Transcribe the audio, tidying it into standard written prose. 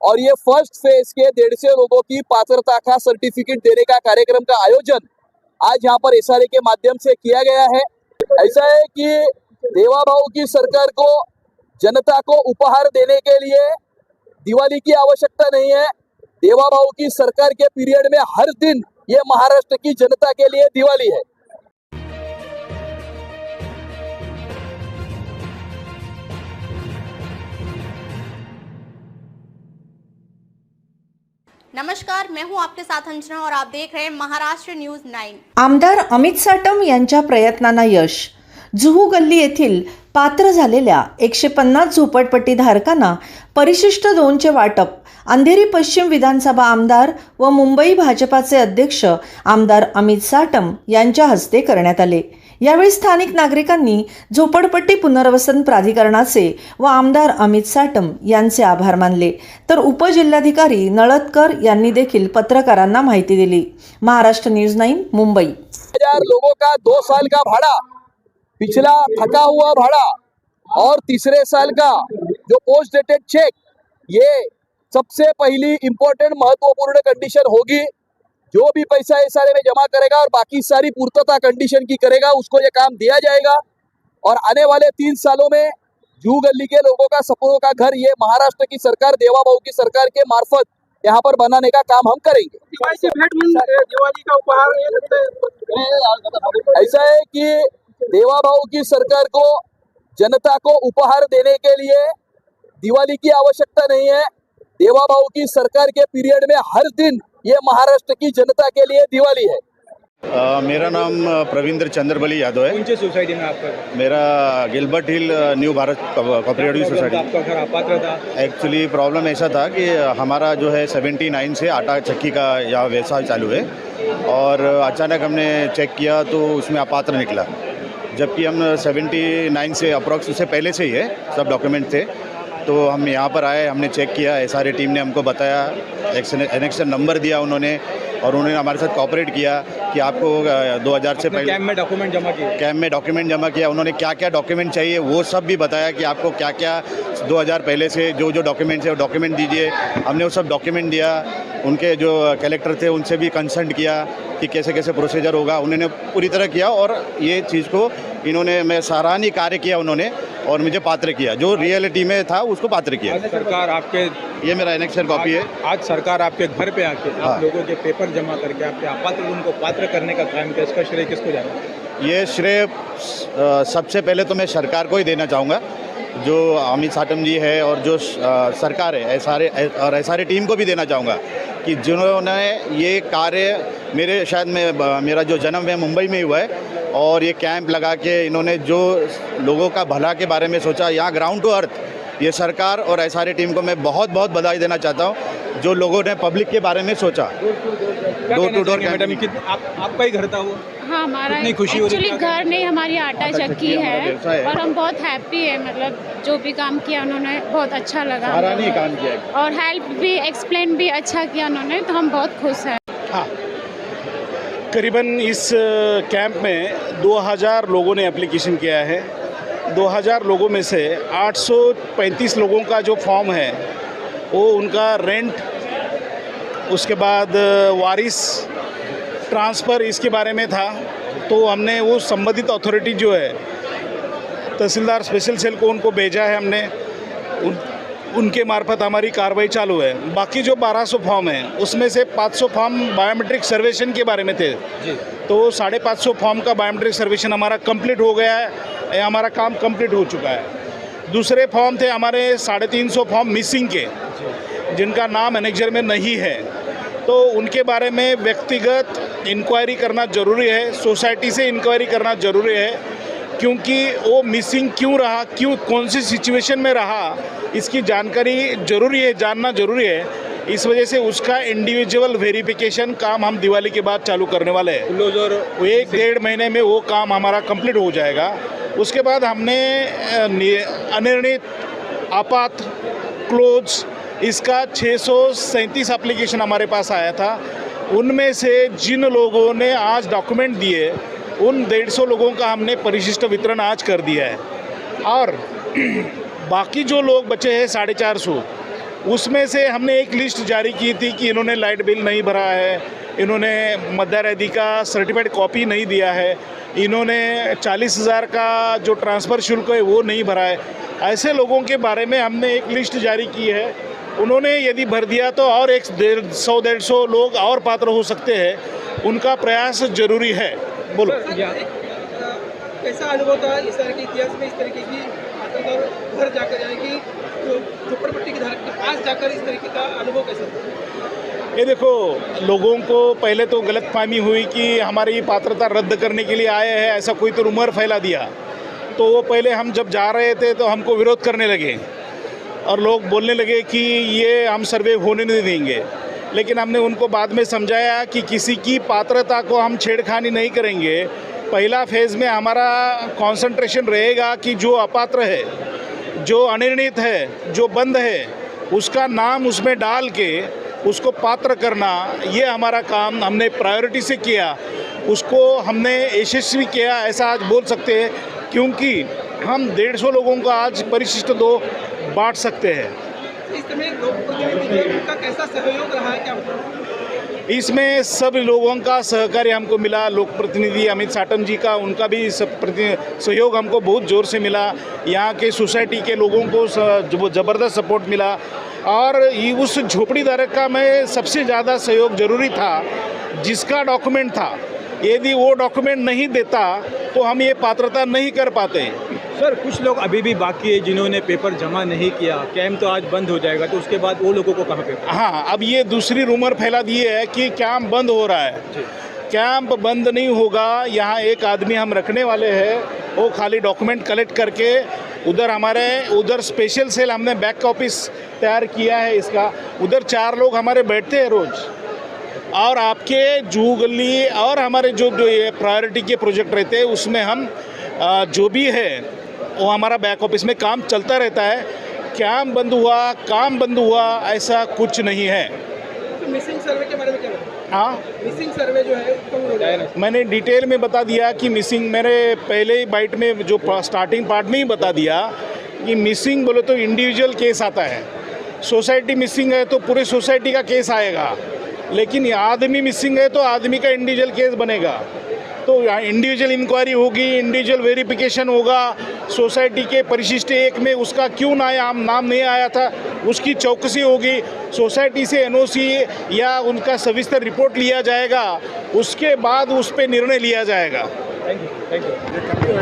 और ये first phase के 150 लोगों की पात्रता का सर्टिफिकेट देने का कार्यक्रम का आयोजन आज यहाँ पर एसआरए के माध्यम से किया गया है। ऐसा है कि देवा भाऊ की सरकार को जनता को उपहार देने के लिए दिवाली की आवश्यकता नहीं है। देवा भाऊ की सरकार के पीरियड में हर दिन ये महाराष्ट्र की जनता के लिए दिवाली है। नमस्कार, मैं हूं आपके साथ अंजना और आप देख रहे हैं महाराष्ट्र न्यूज 9। आमदार अमित साटम यांच्या प्रयत्नांना यश। जुहू गल्ली येथील पात्र झालेल्या 150 झोपडपट्टी धारकांना परिशिष्ट 2 चे वाटप अंधेरी पश्चिम विधानसभा आमदार व मुंबई भाजपाचे अध्यक्ष आमदार अमित साटम यांच्या हस्ते करण्यात आले। यावेळी स्थानिक नागरिकांनी झोपडपट्टी पुनर्वसन प्राधिकरणाचे व आमदार अमित साटम यांचे आभार मानले, तर उपजिल्हाधिकारी नळदकर यांनी देखील पत्रकारांना माहिती दिली। महाराष्ट्र न्यूज 9 मुंबई। 1000 लोगों का 2 साल का भाड़ा, पिछला थका हुआ भाड़ा और तीसरे साल का जो पोस्ट डेटेड चेक, ये सबसे पहली इंपॉर्टेंट महत्वपूर्ण कंडीशन होगी। जो भी पैसा एसआरए में जमा करेगा और बाकी सारी पूर्तता कंडीशन की करेगा, उसको ये काम दिया जाएगा। और आने वाले 3 सालों में जुहू गली के लोगों का सपनों का घर ये महाराष्ट्र की सरकार, देवा भाऊ की सरकार के मार्फत यहाँ पर बनाने का काम हम करेंगे। दिवाली का उपहार ऐसा है कि देवा भाऊ की सरकार को जनता को उपहार देने के लिए दिवाली की आवश्यकता नहीं है। देवा भाऊ की सरकार के पीरियड में हर दिन ये महाराष्ट्र की जनता के लिए दिवाली है। मेरा नाम प्रवींद्र चंद्रबली यादव है। कौन सी सोसाइटी में आपका? मेरा गिलबर्ट हिल न्यू भारत कोऑपरेटिव सोसाइटी। आपका घर अपात्र था? एक्चुअली प्रॉब्लम ऐसा था कि हमारा जो है 79 से आटा चक्की का यहाँ व्यवसाय चालू है और अचानक हमने चेक किया तो उसमें अपात्र निकला, जबकि हम 79 से अप्रॉक्स उससे पहले से ही है, सब डॉक्यूमेंट थे। तो हम यहाँ पर आए, हमने चेक किया, एसआरए टीम ने हमको बताया, एनेक्शन नंबर दिया उन्होंने और उन्होंने हमारे साथ कोऑपरेट किया कि आपको 2000 से पहले कैंप में डॉक्यूमेंट जमा किए। कैंप में डॉक्यूमेंट जमा किया, उन्होंने क्या क्या डॉक्यूमेंट चाहिए वो सब भी बताया कि आपको क्या क्या 2000 पहले से जो जो डॉक्यूमेंट्स है वो डॉक्यूमेंट दीजिए। हमने वो सब डॉक्यूमेंट दिया, उनके जो कलेक्टर थे उनसे भी कंसल्ट किया कि कैसे कैसे प्रोसीजर होगा, उन्होंने पूरी तरह किया और ये चीज़ को इन्होंने मैं सराहनीय कार्य किया उन्होंने और मुझे पात्र किया, जो रियलिटी में था उसको पात्र किया। आज सरकार आपके, ये मेरा एनेक्शन कॉपी है। आज सरकार आपके घर पे आके आप लोगों के पेपर जमा करके आपके अपात्र उनको पात्र करने का काम किया, इसका श्रेय किसको जाना? ये श्रेय सबसे पहले तो मैं सरकार को ही देना चाहूँगा, जो अमित साटम जी है और जो सरकार है एसआरए टीम को भी देना चाहूँगा कि जिन्होंने ये कार्य मेरा जो जन्म है मुंबई में हुआ है और ये कैंप लगा के इन्होंने जो लोगों का भला के बारे में सोचा, यहाँ ग्राउंड टू अर्थ, ये सरकार और एसआरए टीम को मैं बहुत बहुत बधाई देना चाहता हूँ, जो लोगों ने पब्लिक के बारे में सोचा। Door to door camp. आपका ही घर था वो? हाँ, हमारा खुशी हो रही एक्चुअली घर नहीं, हमारी आटा चक्की है और हम बहुत हैप्पी है। मतलब जो भी काम किया उन्होंने बहुत अच्छा लगा, सराहनीय काम किया और हेल्प भी, एक्सप्लेन भी अच्छा किया उन्होंने, तो हम बहुत खुश हैं। हाँ, करीबन इस कैंप में 2000 लोगों ने एप्लीकेशन किया है। 2000 लोगों में से 835 लोगों का जो फॉर्म है वो उनका रेंट, उसके बाद वारिस ट्रांसफ़र, इसके बारे में था। तो हमने वो संबंधित अथॉरिटी जो है तहसीलदार स्पेशल सेल को उनको भेजा है हमने, उनके मार्फत हमारी कार्रवाई चालू है। बाकी जो 1200 फॉर्म हैं उसमें से 500 फॉर्म बायोमेट्रिक सर्वेक्षण के बारे में थे जी। तो 550 फॉर्म का बायोमेट्रिक सर्वेक्षण हमारा कंप्लीट हो गया है, हमारा काम कंप्लीट हो चुका है। दूसरे फॉर्म थे हमारे 350 फॉर्म मिसिंग के, जिनका नाम एनेक्जर में नहीं है, तो उनके बारे में व्यक्तिगत इंक्वायरी करना ज़रूरी है, सोसाइटी से इंक्वायरी करना ज़रूरी है, क्योंकि वो मिसिंग क्यों रहा, कौन सी सिचुएशन में रहा, इसकी जानकारी ज़रूरी है, जानना ज़रूरी है। इस वजह से उसका इंडिविजुअल वेरिफिकेशन काम हम दिवाली के बाद चालू करने वाले हैं। 1-1.5 महीने में वो काम हमारा कंप्लीट हो जाएगा। उसके बाद हमने अनिर्णित, आपात, क्लोज, इसका 637 एप्लीकेशन हमारे पास आया था। उनमें से जिन लोगों ने आज डॉक्यूमेंट दिए उन 150 लोगों का हमने परिशिष्ट वितरण आज कर दिया है, और बाकी जो लोग बचे हैं 450, उसमें से हमने एक लिस्ट जारी की थी कि इन्होंने लाइट बिल नहीं भरा है, इन्होंने मतदार ID का सर्टिफाइड कॉपी नहीं दिया है, इन्होंने 40,000 का जो ट्रांसफ़र शुल्क है वो नहीं भरा है। ऐसे लोगों के बारे में हमने एक लिस्ट जारी की है। उन्होंने यदि भर दिया तो और 100-150 लोग और पात्र हो सकते हैं। उनका प्रयास जरूरी है। बोलो। कैसा अनुभव था इस तरह के इतिहास में, इस तरीके की घर जाकर, यानी कि झोपड़पट्टी के धारक के पास जाकर इस तरीके का अनुभव कैसा था? ये देखो, लोगों को पहले तो गलतफहमी हुई कि हमारी पात्रता रद्द करने के लिए आए हैं, ऐसा कोई तो रूमर फैला दिया। तो वो पहले हम जब जा रहे थे तो हमको विरोध करने लगे और लोग बोलने लगे कि ये हम सर्वे होने नहीं देंगे। लेकिन हमने उनको बाद में समझाया कि किसी की पात्रता को हम छेड़खानी नहीं करेंगे। पहला फेज़ में हमारा कंसंट्रेशन रहेगा कि जो अपात्र है, जो अनिर्णित है, जो बंद है, उसका नाम उसमें डाल के उसको पात्र करना, ये हमारा काम हमने प्रायोरिटी से किया। उसको हमने यशस्वी किया ऐसा आज बोल सकते हैं, क्योंकि हम 150 लोगों को आज परिशिष्ट 2 बांट सकते हैं। इस समय लोक प्रतिनिधि का कैसा सहयोग रहा है, क्या बताओ? इसमें सब लोगों का सहकार्य हमको मिला। लोक प्रतिनिधि अमित साटम जी का, उनका भी सहयोग हमको बहुत ज़ोर से मिला। यहाँ के सोसाइटी के लोगों को ज़बरदस्त सपोर्ट मिला। और उस झोपड़ी धारक का मैं सबसे ज़्यादा सहयोग ज़रूरी था जिसका डॉक्यूमेंट था। यदि वो डॉक्यूमेंट नहीं देता तो हम ये पात्रता नहीं कर पाते। सर, कुछ लोग अभी भी बाकी है जिन्होंने पेपर जमा नहीं किया। कैंप तो आज बंद हो जाएगा, तो उसके बाद वो लोगों को कहाँ पेपर? हाँ, अब ये दूसरी रूमर फैला दिए है कि कैंप बंद हो रहा है। कैंप बंद नहीं होगा। यहाँ एक आदमी हम रखने वाले हैं, वो खाली डॉक्यूमेंट कलेक्ट करके उधर स्पेशल सेल हमने बैक ऑफिस तैयार किया है इसका। उधर 4 लोग हमारे बैठते हैं रोज़। और आपके जुहू गली और हमारे जो ये प्रायोरिटी के प्रोजेक्ट रहते हैं उसमें हम जो भी है वो हमारा बैक ऑफिस में काम चलता रहता है। काम बंद हुआ ऐसा कुछ नहीं है। तो मिसिंग सर्वे के बारे में क्या बताओ? हाँ, मिसिंग सर्वे जो है कब हो जाएगा? मैंने डिटेल में बता दिया कि मिसिंग, मेरे पहले ही बाइट में जो स्टार्टिंग पार्ट में ही बता दिया कि मिसिंग बोले तो इंडिविजुअल केस आता है। सोसाइटी मिसिंग है तो पूरे सोसाइटी का केस आएगा, लेकिन आदमी मिसिंग है तो आदमी का इंडिविजुअल केस बनेगा। तो इंडिविजुअल इंक्वायरी होगी, इंडिविजुअल वेरिफिकेशन होगा। सोसाइटी के परिशिष्ट 1 में उसका क्यों नाम नहीं आया था उसकी चौकसी होगी। सोसाइटी से NOC या उनका सविस्तर रिपोर्ट लिया जाएगा, उसके बाद उस पर निर्णय लिया जाएगा। Thank you.